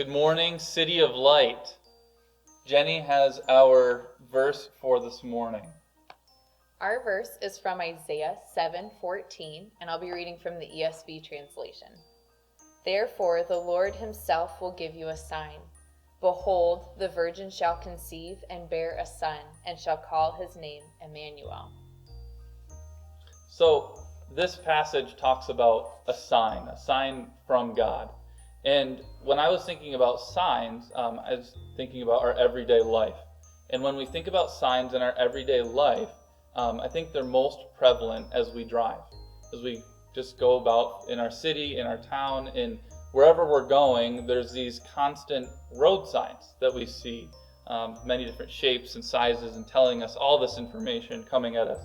Good morning, City of Light. Jenny has our verse for this morning. Our verse is from Isaiah 7:14, and I'll be reading from the ESV translation. Therefore the Lord himself will give you a sign. Behold, the virgin shall conceive and bear a son, and shall call his name Emmanuel. So this passage talks about a sign from God. And when I was thinking about signs, I was thinking about our everyday life. And when we think about signs in our everyday life, I think they're most prevalent as we drive. As we just go about in our city, in our town, in wherever we're going, there's these constant road signs that we see, many different shapes and sizes, and telling us all this information coming at us.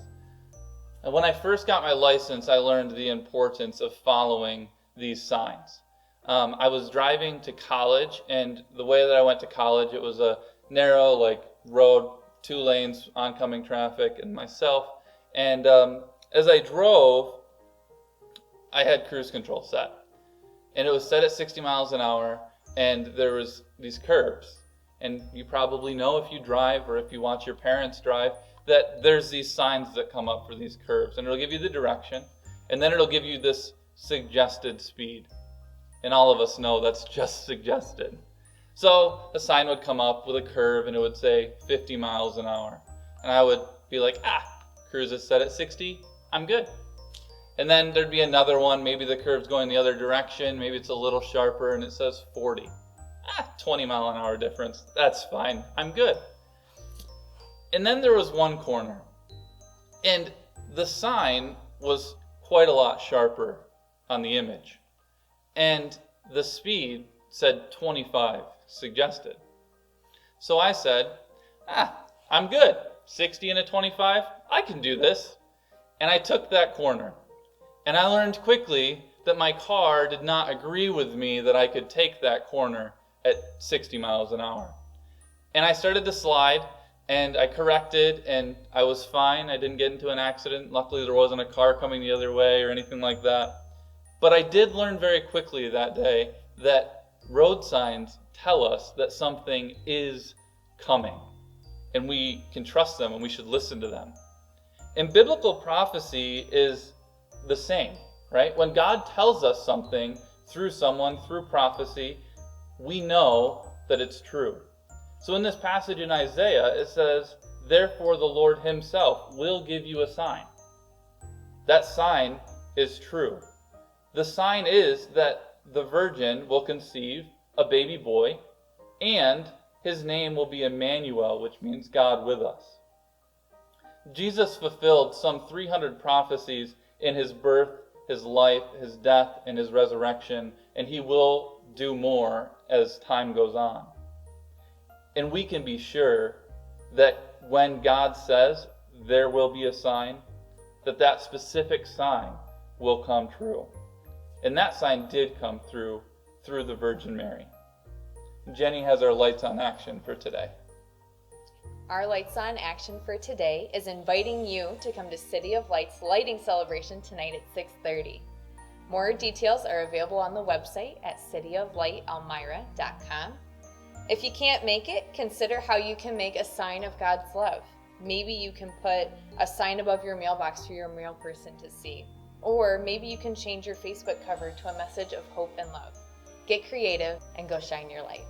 And when I first got my license, I learned the importance of following these signs. I was driving to college, and the way that I went to college, it was a narrow road, 2 lanes, oncoming traffic, and myself. And as I drove, I had cruise control set. And it was set at 60 miles an hour, and there was these curves. And you probably know if you drive or if you watch your parents drive, that there's these signs that come up for these curves. And it'll give you the direction, and then it'll give you this suggested speed. And all of us know that's just suggested. So a sign would come up with a curve, and it would say 50 miles an hour. And I would be like, cruise is set at 60, I'm good. And then there'd be another one, maybe the curve's going the other direction, maybe it's a little sharper and it says 40. 20 mile an hour difference, that's fine, I'm good. And then there was one corner, and the sign was quite a lot sharper on the image. And the speed said 25, suggested. So I said, I'm good, 60 and a 25, I can do this. And I took that corner. And I learned quickly that my car did not agree with me that I could take that corner at 60 miles an hour. And I started to slide, and I corrected, and I was fine. I didn't get into an accident. Luckily, there wasn't a car coming the other way or anything like that. But I did learn very quickly that day that road signs tell us that something is coming, and we can trust them, and we should listen to them. And biblical prophecy is the same, right? When God tells us something through someone, through prophecy, we know that it's true. So in this passage in Isaiah, it says, therefore the Lord himself will give you a sign. That sign is true. The sign is that the virgin will conceive a baby boy, and his name will be Emmanuel, which means God with us. Jesus fulfilled some 300 prophecies in his birth, his life, his death, and his resurrection, and he will do more as time goes on. And we can be sure that when God says there will be a sign, that specific sign will come true. And that sign did come through the Virgin Mary. Jenny has our lights on action for today. Our Lights on action for today is inviting you to come to City of Light's lighting celebration tonight at 6:30. More details are available on the website at cityoflightelmira.com. If you can't make it, consider how you can make a sign of God's love. Maybe you can put a sign above your mailbox for your mail person to see. Or maybe you can change your Facebook cover to a message of hope and love. Get creative and go shine your light.